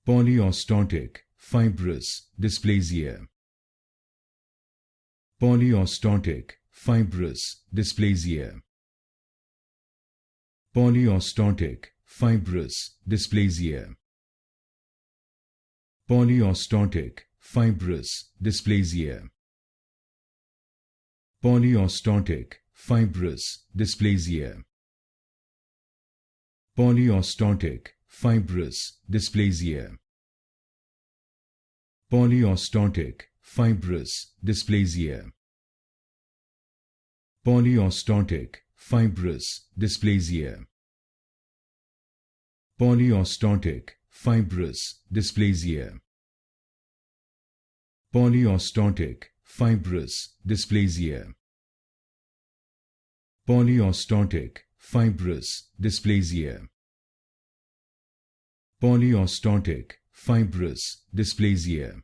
Polyostotic Fibrous Dysplasia. Polyostotic Fibrous Dysplasia. Polyostotic Fibrous Dysplasia. Polyostotic Fibrous Dysplasia. Polyostotic Fibrous Dysplasia. Polyostotic Fibrous Dysplasia. Polyostotic Fibrous Dysplasia. Polyostotic Fibrous Dysplasia. Polyostotic Fibrous Dysplasia. Polyostotic Fibrous Dysplasia. Polyostotic Fibrous Dysplasia. Polyostotic Fibrous Dysplasia.